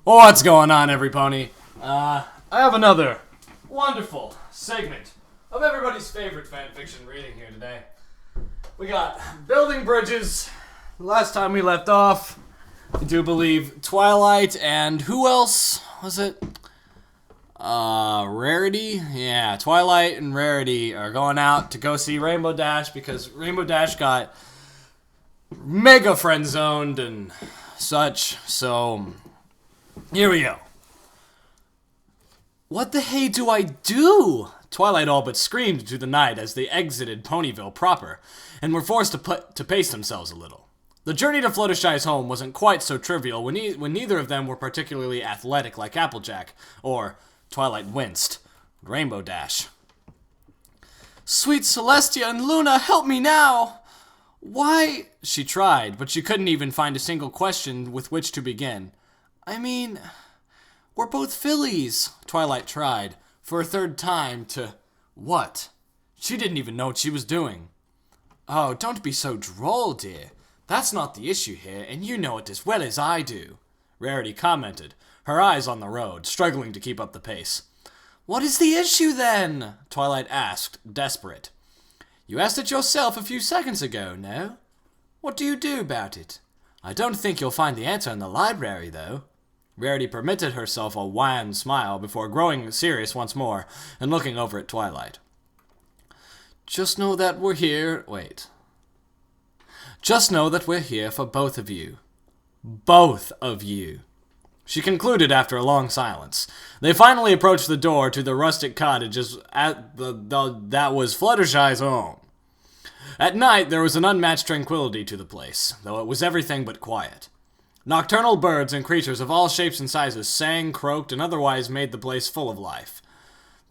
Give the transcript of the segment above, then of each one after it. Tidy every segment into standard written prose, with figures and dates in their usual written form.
What's going on, every pony? I have another wonderful segment of everybody's favorite fanfiction reading here today. We got Building Bridges. Last time we left off, I do believe Twilight and who else was it? Rarity? Yeah, Twilight and Rarity are going out to go see Rainbow Dash because Rainbow Dash got mega friend-zoned and such, so here we go. What the hey do I do? Twilight all but screamed into the night as they exited Ponyville proper, and were forced to pace themselves a little. The journey to Fluttershy's home wasn't quite so trivial when neither of them were particularly athletic like Applejack, or, Twilight winced, Rainbow Dash. Sweet Celestia and Luna, help me now! Why? She tried, but she couldn't even find a single question with which to begin. I mean, we're both fillies, Twilight tried, for a third time to... What? She didn't even know what she was doing. Oh, don't be so droll, dear. That's not the issue here, and you know it as well as I do, Rarity commented, her eyes on the road, struggling to keep up the pace. What is the issue, then? Twilight asked, desperate. You asked it yourself a few seconds ago, no? What do you do about it? I don't think you'll find the answer in the library, though. Rarity permitted herself a wan smile before growing serious once more and looking over at Twilight. Just know that we're here for both of you. Both of you. She concluded after a long silence. They finally approached the door to the rustic cottage that was Fluttershy's home. At night, there was an unmatched tranquility to the place, though it was everything but quiet. Nocturnal birds and creatures of all shapes and sizes sang, croaked, and otherwise made the place full of life.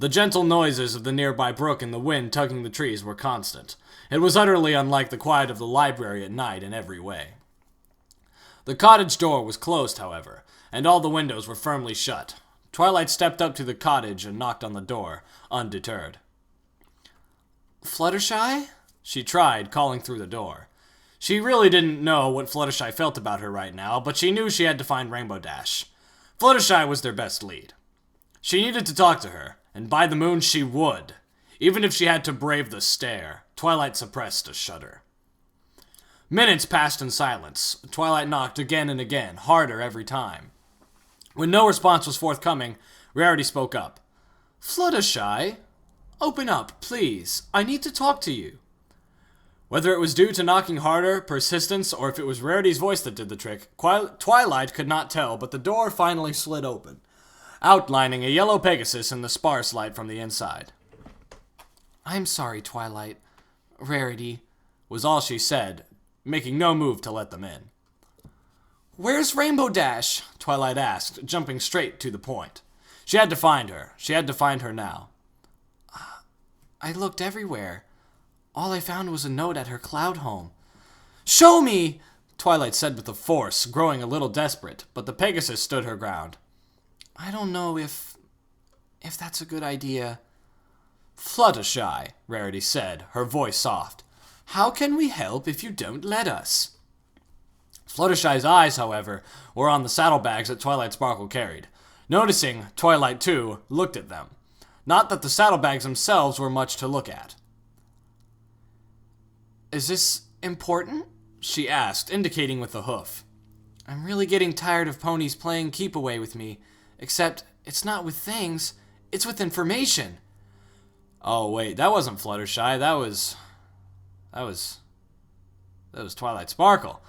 The gentle noises of the nearby brook and the wind tugging the trees were constant. It was utterly unlike the quiet of the library at night in every way. The cottage door was closed, however, and all the windows were firmly shut. Twilight stepped up to the cottage and knocked on the door, undeterred. Fluttershy? She tried, calling through the door. She really didn't know what Fluttershy felt about her right now, but she knew she had to find Rainbow Dash. Fluttershy was their best lead. She needed to talk to her, and by the moon she would. Even if she had to brave the stare, Twilight suppressed a shudder. Minutes passed in silence. Twilight knocked again and again, harder every time. When no response was forthcoming, Rarity spoke up. Fluttershy, open up, please. I need to talk to you. Whether it was due to knocking harder, persistence, or if it was Rarity's voice that did the trick, Twilight could not tell, but the door finally slid open, outlining a yellow Pegasus in the sparse light from the inside. I'm sorry, Twilight. Rarity, was all she said, making no move to let them in. Where's Rainbow Dash? Twilight asked, jumping straight to the point. She had to find her. She had to find her now. I looked everywhere. All I found was a note at her cloud home. Show me! Twilight said with a force, growing a little desperate, but the Pegasus stood her ground. I don't know if that's a good idea. Fluttershy, Rarity said, her voice soft. How can we help if you don't let us? Fluttershy's eyes, however, were on the saddlebags that Twilight Sparkle carried. Noticing, Twilight, too, looked at them. Not that the saddlebags themselves were much to look at. Is this important? She asked, indicating with a hoof. I'm really getting tired of ponies playing keep-away with me, except it's not with things, it's with information. Oh, wait, that wasn't Fluttershy, that was Twilight Sparkle.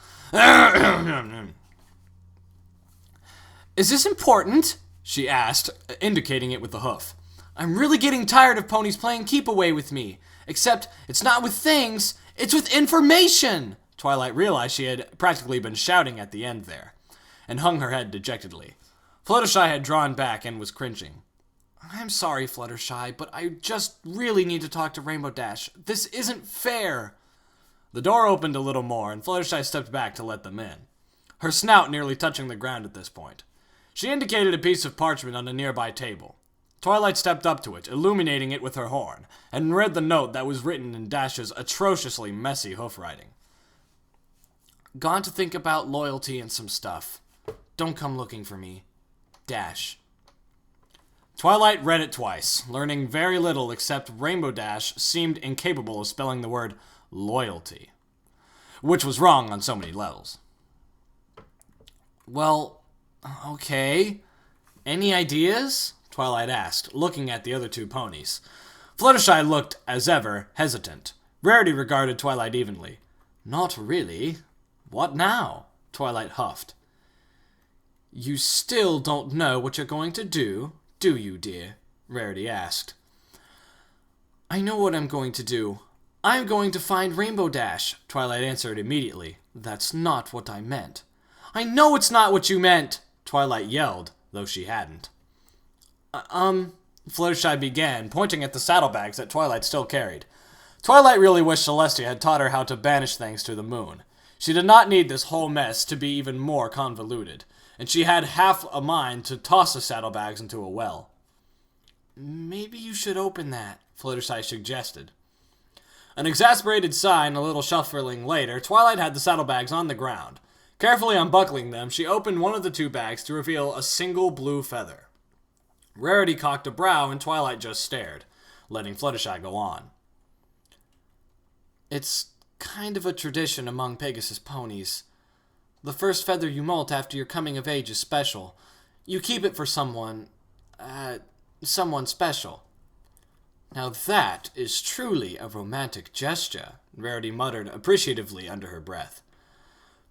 Is this important? She asked, indicating it with a hoof. I'm really getting tired of ponies playing keep-away with me, except it's not with things, it's with information! Twilight realized she had practically been shouting at the end there, and hung her head dejectedly. Fluttershy had drawn back and was cringing. I'm sorry, Fluttershy, but I just really need to talk to Rainbow Dash. This isn't fair. The door opened a little more, and Fluttershy stepped back to let them in, her snout nearly touching the ground at this point. She indicated a piece of parchment on a nearby table. Twilight stepped up to it, illuminating it with her horn, and read the note that was written in Dash's atrociously messy hoofwriting. Gone to think about loyalty and some stuff. Don't come looking for me. Dash. Twilight read it twice, learning very little except Rainbow Dash seemed incapable of spelling the word loyalty, which was wrong on so many levels. Well, okay. Any ideas? Twilight asked, looking at the other two ponies. Fluttershy looked, as ever, hesitant. Rarity regarded Twilight evenly. Not really. What now? Twilight huffed. You still don't know what you're going to do you, dear? Rarity asked. I know what I'm going to do. I'm going to find Rainbow Dash, Twilight answered immediately. That's not what I meant. I know it's not what you meant, Twilight yelled, though she hadn't. Fluttershy began, pointing at the saddlebags that Twilight still carried. Twilight really wished Celestia had taught her how to banish things to the moon. She did not need this whole mess to be even more convoluted, and she had half a mind to toss the saddlebags into a well. Maybe you should open that, Fluttershy suggested. An exasperated sigh and a little shuffling later, Twilight had the saddlebags on the ground. Carefully unbuckling them, she opened one of the two bags to reveal a single blue feather. Rarity cocked a brow and Twilight just stared, letting Fluttershy go on. It's kind of a tradition among Pegasus ponies. The first feather you molt after your coming of age is special. You keep it for someone special. Now that is truly a romantic gesture, Rarity muttered appreciatively under her breath.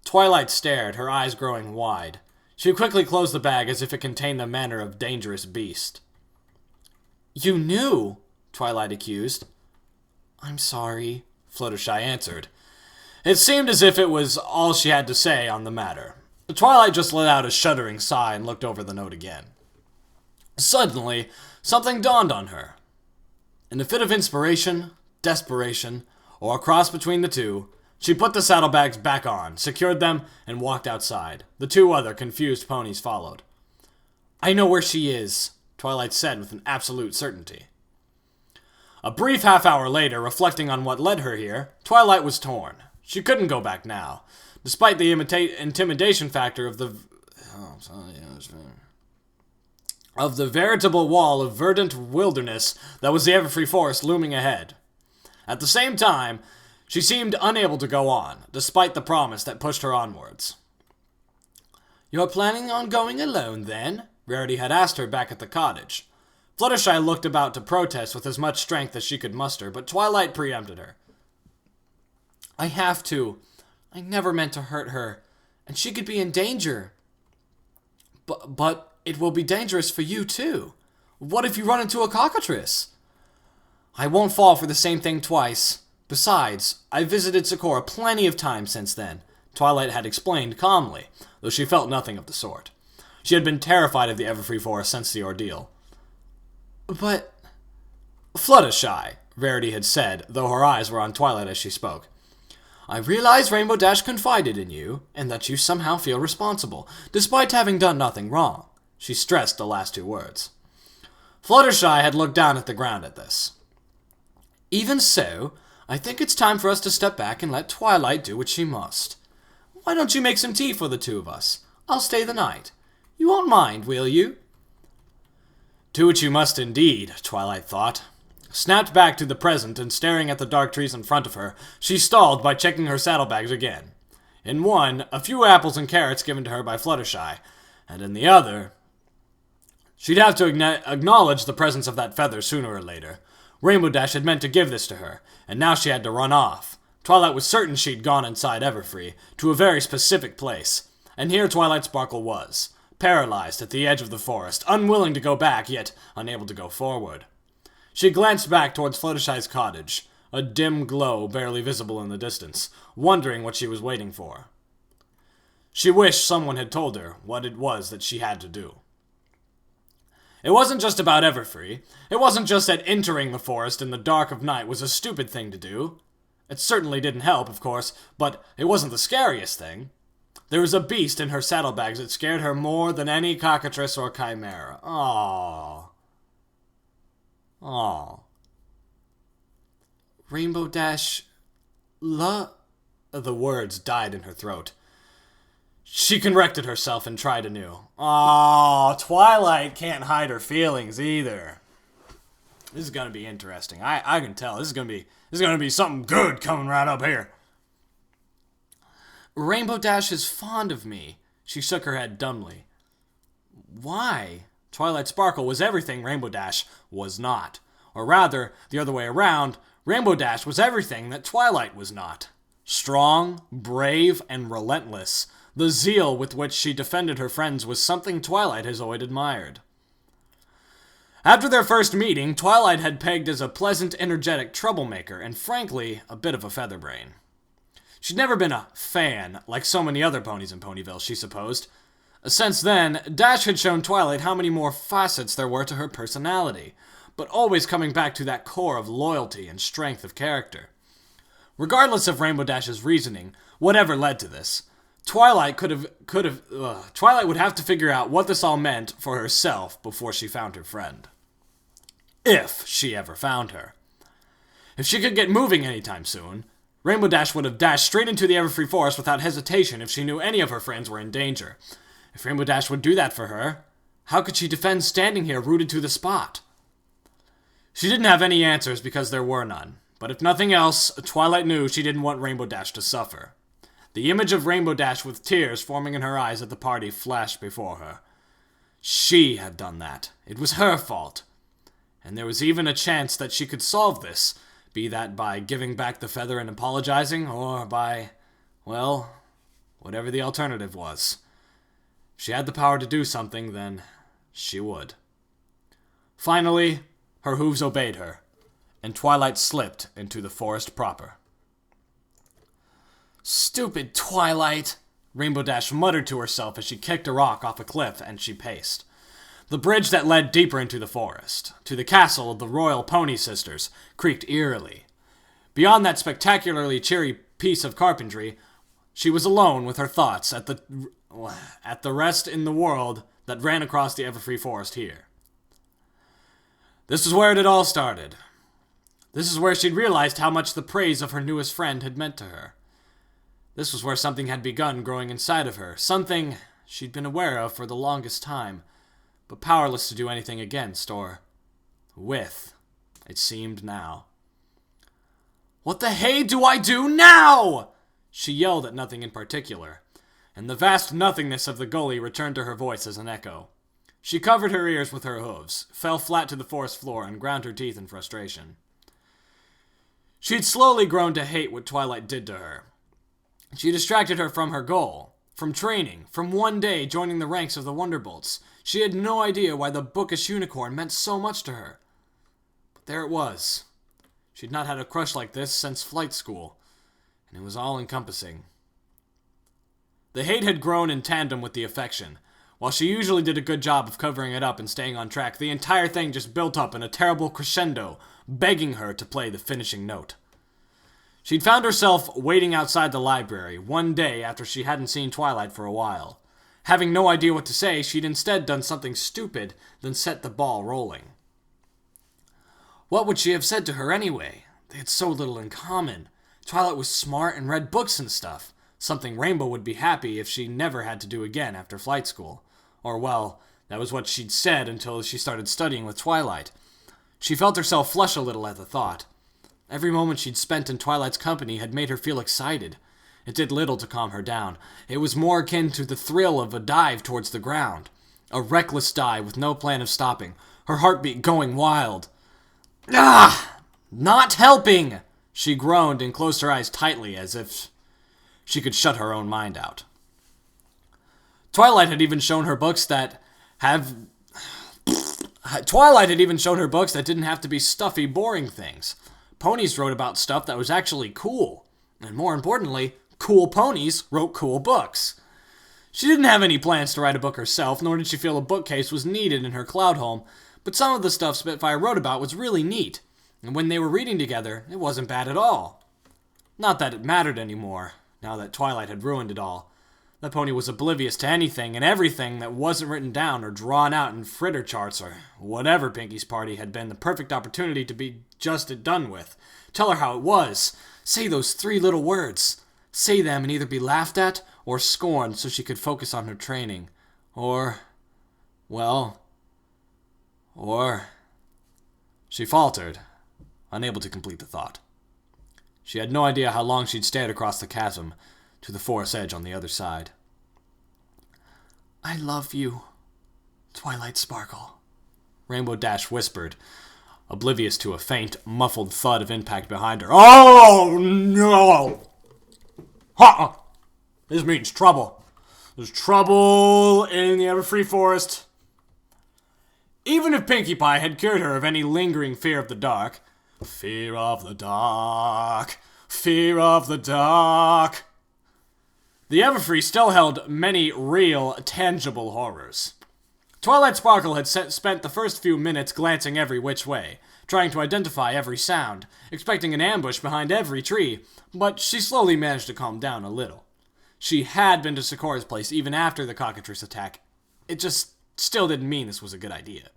Twilight stared, her eyes growing wide. She quickly closed the bag as if it contained the manner of dangerous beast. You knew, Twilight accused. I'm sorry, Fluttershy answered. It seemed as if it was all she had to say on the matter. Twilight just let out a shuddering sigh and looked over the note again. Suddenly, something dawned on her. In a fit of inspiration, desperation, or a cross between the two, she put the saddlebags back on, secured them, and walked outside. The two other confused ponies followed. I know where she is, Twilight said with an absolute certainty. A brief half-hour later, reflecting on what led her here, Twilight was torn. She couldn't go back now, despite the intimidation factor of the veritable wall of verdant wilderness that was the Everfree Forest looming ahead. At the same time, she seemed unable to go on, despite the promise that pushed her onwards. You're planning on going alone, then? Rarity had asked her back at the cottage. Fluttershy looked about to protest with as much strength as she could muster, but Twilight preempted her. I have to. I never meant to hurt her, and she could be in danger. But it will be dangerous for you, too. What if you run into a cockatrice? I won't fall for the same thing twice. Besides, I've visited Socorro plenty of times since then, Twilight had explained calmly, though she felt nothing of the sort. She had been terrified of the Everfree Forest since the ordeal. But Fluttershy, Rarity had said, though her eyes were on Twilight as she spoke. I realize Rainbow Dash confided in you, and that you somehow feel responsible, despite having done nothing wrong. She stressed the last two words. Fluttershy had looked down at the ground at this. Even so, I think it's time for us to step back and let Twilight do what she must. Why don't you make some tea for the two of us? I'll stay the night. You won't mind, will you? Do what you must indeed, Twilight thought. Snapped back to the present and staring at the dark trees in front of her, she stalled by checking her saddlebags again. In one, a few apples and carrots given to her by Fluttershy, and in the other... She'd have to acknowledge the presence of that feather sooner or later. Rainbow Dash had meant to give this to her, and now she had to run off. Twilight was certain she'd gone inside Everfree, to a very specific place, and here Twilight Sparkle was, paralyzed at the edge of the forest, unwilling to go back, yet unable to go forward. She glanced back towards Fluttershy's cottage, a dim glow barely visible in the distance, wondering what she was waiting for. She wished someone had told her what it was that she had to do. It wasn't just about Everfree. It wasn't just that entering the forest in the dark of night was a stupid thing to do. It certainly didn't help, of course, but it wasn't the scariest thing. There was a beast in her saddlebags that scared her more than any cockatrice or chimera. Aww. Rainbow Dash... The words died in her throat. She corrected herself and tried anew. Oh, Twilight can't hide her feelings either. This is gonna be interesting. I can tell. This is gonna be something good coming right up here. Rainbow Dash is fond of me. She shook her head dumbly. Why? Twilight Sparkle was everything Rainbow Dash was not. Or rather, the other way around, Rainbow Dash was everything that Twilight was not. Strong, brave, and relentless, the zeal with which she defended her friends was something Twilight has always admired. After their first meeting, Twilight had pegged as a pleasant, energetic troublemaker, and frankly, a bit of a featherbrain. She'd never been a fan, like so many other ponies in Ponyville, she supposed. Since then, Dash had shown Twilight how many more facets there were to her personality, but always coming back to that core of loyalty and strength of character. Regardless of Rainbow Dash's reasoning, whatever led to this, Twilight Twilight would have to figure out what this all meant for herself before she found her friend. If she ever found her. If she could get moving anytime soon, Rainbow Dash would have dashed straight into the Everfree Forest without hesitation if she knew any of her friends were in danger. If Rainbow Dash would do that for her, how could she defend standing here rooted to the spot? She didn't have any answers because there were none, but if nothing else, Twilight knew she didn't want Rainbow Dash to suffer. The image of Rainbow Dash with tears forming in her eyes at the party flashed before her. She had done that. It was her fault. And there was even a chance that she could solve this, be that by giving back the feather and apologizing, or by, well, whatever the alternative was. If she had the power to do something, then she would. Finally, her hooves obeyed her, and Twilight slipped into the forest proper. Stupid Twilight, Rainbow Dash muttered to herself as she kicked a rock off a cliff and she paced. The bridge that led deeper into the forest, to the castle of the royal pony sisters, creaked eerily. Beyond that spectacularly cheery piece of carpentry, she was alone with her thoughts at the rest in the world that ran across the Everfree Forest here. This is where it had all started. This is where she'd realized how much the praise of her newest friend had meant to her. This was where something had begun growing inside of her, something she'd been aware of for the longest time, but powerless to do anything against or with, it seemed now. What the hey do I do now? She yelled at nothing in particular, and the vast nothingness of the gully returned to her voice as an echo. She covered her ears with her hooves, fell flat to the forest floor, and ground her teeth in frustration. She'd slowly grown to hate what Twilight did to her. She distracted her from her goal, from training, from one day joining the ranks of the Wonderbolts. She had no idea why the bookish unicorn meant so much to her. But there it was. She'd not had a crush like this since flight school, and it was all-encompassing. The hate had grown in tandem with the affection. While she usually did a good job of covering it up and staying on track, the entire thing just built up in a terrible crescendo, begging her to play the finishing note. She'd found herself waiting outside the library one day after she hadn't seen Twilight for a while. Having no idea what to say, she'd instead done something stupid, then set the ball rolling. What would she have said to her anyway? They had so little in common. Twilight was smart and read books and stuff, something Rainbow would be happy if she never had to do again after flight school. Or, well, that was what she'd said until she started studying with Twilight. She felt herself flush a little at the thought. Every moment she'd spent in Twilight's company had made her feel excited. It did little to calm her down. It was more akin to the thrill of a dive towards the ground. A reckless dive with no plan of stopping, her heartbeat going wild. Ah! Not helping! She groaned and closed her eyes tightly as if she could shut her own mind out. Twilight had even shown her books that didn't have to be stuffy, boring things. Ponies wrote about stuff that was actually cool. And more importantly, cool ponies wrote cool books. She didn't have any plans to write a book herself, nor did she feel a bookcase was needed in her cloud home, but some of the stuff Spitfire wrote about was really neat, and when they were reading together, it wasn't bad at all. Not that it mattered anymore, now that Twilight had ruined it all. That pony was oblivious to anything and everything that wasn't written down or drawn out in fritter charts or whatever. Pinky's party had been the perfect opportunity to be just done with. Tell her how it was. Say those 3 little words. Say them and either be laughed at or scorned so she could focus on her training, or, well, or... She faltered, unable to complete the thought. She had no idea how long she'd stared across the chasm to the forest's edge on the other side. "I love you, Twilight Sparkle," Rainbow Dash whispered, oblivious to a faint, muffled thud of impact behind her. "Oh, no! Ha! This means trouble. There's trouble in the Everfree Forest." Even if Pinkie Pie had cured her of any lingering fear of the dark, fear of the dark, fear of the dark, the Everfree still held many real, tangible horrors. Twilight Sparkle had spent the first few minutes glancing every which way, trying to identify every sound, expecting an ambush behind every tree, but she slowly managed to calm down a little. She had been to Sakura's place even after the cockatrice attack. It just still didn't mean this was a good idea.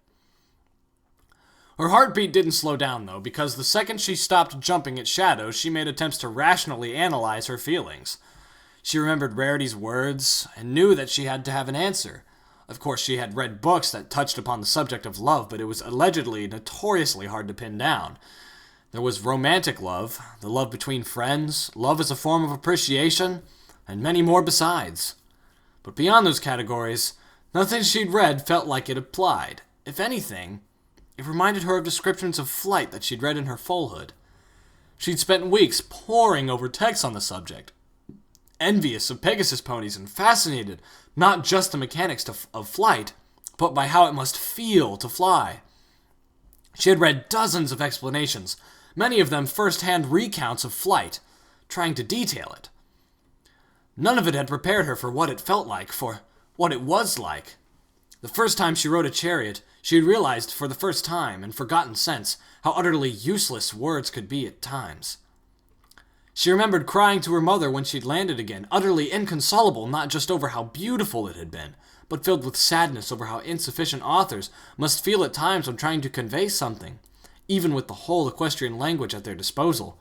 Her heartbeat didn't slow down, though, because the second she stopped jumping at shadows, she made attempts to rationally analyze her feelings. She remembered Rarity's words and knew that she had to have an answer. Of course, she had read books that touched upon the subject of love, but it was allegedly notoriously hard to pin down. There was romantic love, the love between friends, love as a form of appreciation, and many more besides. But beyond those categories, nothing she'd read felt like it applied. If anything, it reminded her of descriptions of flight that she'd read in her foalhood. She'd spent weeks poring over texts on the subject, envious of Pegasus ponies and fascinated not just the mechanics of flight, but by how it must feel to fly. She had read dozens of explanations, many of them first-hand recounts of flight, trying to detail it. None of it had prepared her for what it felt like, for what it was like. The first time she rode a chariot, she had realized for the first time, in forgotten sense, how utterly useless words could be at times. She remembered crying to her mother when she'd landed again, utterly inconsolable not just over how beautiful it had been, but filled with sadness over how insufficient authors must feel at times when trying to convey something, even with the whole equestrian language at their disposal.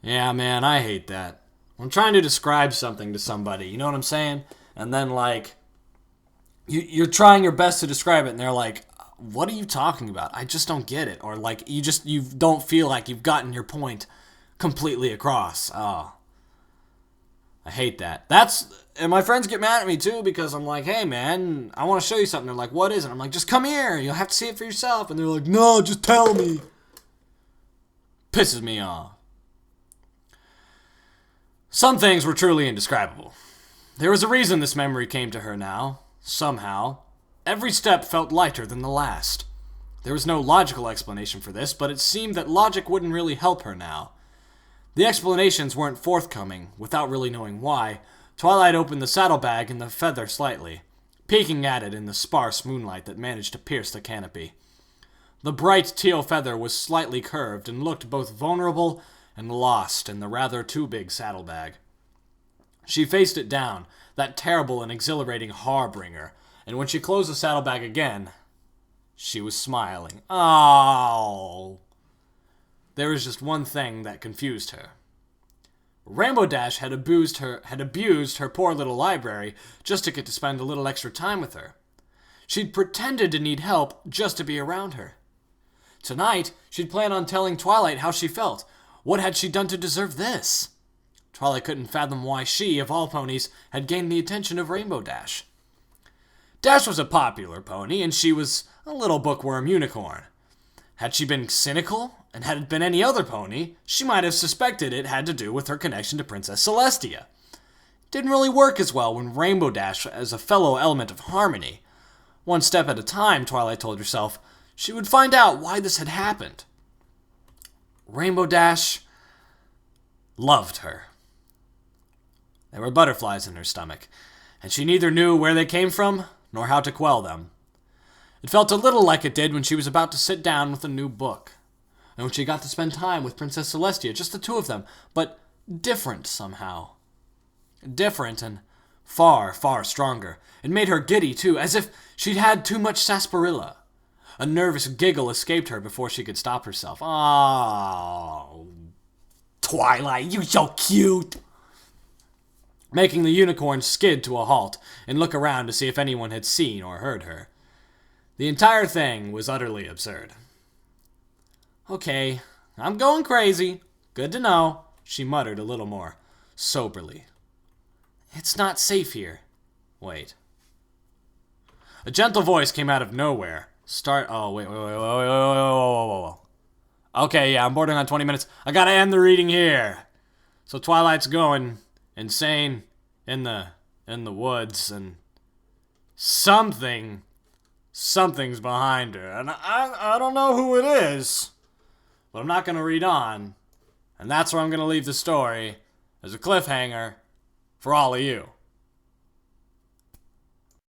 Yeah, man, I hate that. I'm trying to describe something to somebody, you know what I'm saying? And then, you're trying your best to describe it, and they're like, "What are you talking about? I just don't get it." Or, you don't feel like you've gotten your point completely across. Oh. I hate that. And my friends get mad at me, too, because I'm like, "Hey, man, I want to show you something." They're like, "What is it?" I'm like, "Just come here. You'll have to see it for yourself." And they're like, "No, just tell me." Pisses me off. Some things were truly indescribable. There was a reason this memory came to her now, somehow. Every step felt lighter than the last. There was no logical explanation for this, but it seemed that logic wouldn't really help her now. The explanations weren't forthcoming. Without really knowing why, Twilight opened the saddlebag and the feather slightly, peeking at it in the sparse moonlight that managed to pierce the canopy. The bright teal feather was slightly curved and looked both vulnerable and lost in the rather too big saddlebag. She faced it down, that terrible and exhilarating harbinger, and when she closed the saddlebag again, she was smiling. Oh! There was just one thing that confused her. Rainbow Dash had abused her poor little library just to get to spend a little extra time with her. She'd pretended to need help just to be around her. Tonight, she'd planned on telling Twilight how she felt. What had she done to deserve this? Twilight couldn't fathom why she, of all ponies, had gained the attention of Rainbow Dash. Dash was a popular pony, and she was a little bookworm unicorn. Had she been cynical, and had it been any other pony, she might have suspected it had to do with her connection to Princess Celestia. It didn't really work as well when Rainbow Dash as a fellow element of harmony. One step at a time, Twilight told herself, she would find out why this had happened. Rainbow Dash loved her. There were butterflies in her stomach, and she neither knew where they came from nor how to quell them. It felt a little like it did when she was about to sit down with a new book, and when she got to spend time with Princess Celestia, just the two of them, but different somehow. Different and far, far stronger. It made her giddy, too, as if she'd had too much sarsaparilla. A nervous giggle escaped her before she could stop herself. Oh, Twilight, you so cute! making the unicorn skid to a halt and look around to see if anyone had seen or heard her. The entire thing was utterly absurd. "Okay, I'm going crazy. Good to know," she muttered a little more soberly. "It's not safe here. Wait." A gentle voice came out of nowhere. Wait. Okay, yeah, I'm bordering on 20 minutes. I gotta end the reading here. So Twilight's going insane in the woods, and something's behind her, and I don't know who it is, but I'm not gonna read on, and that's where I'm gonna leave the story as a cliffhanger for all of you.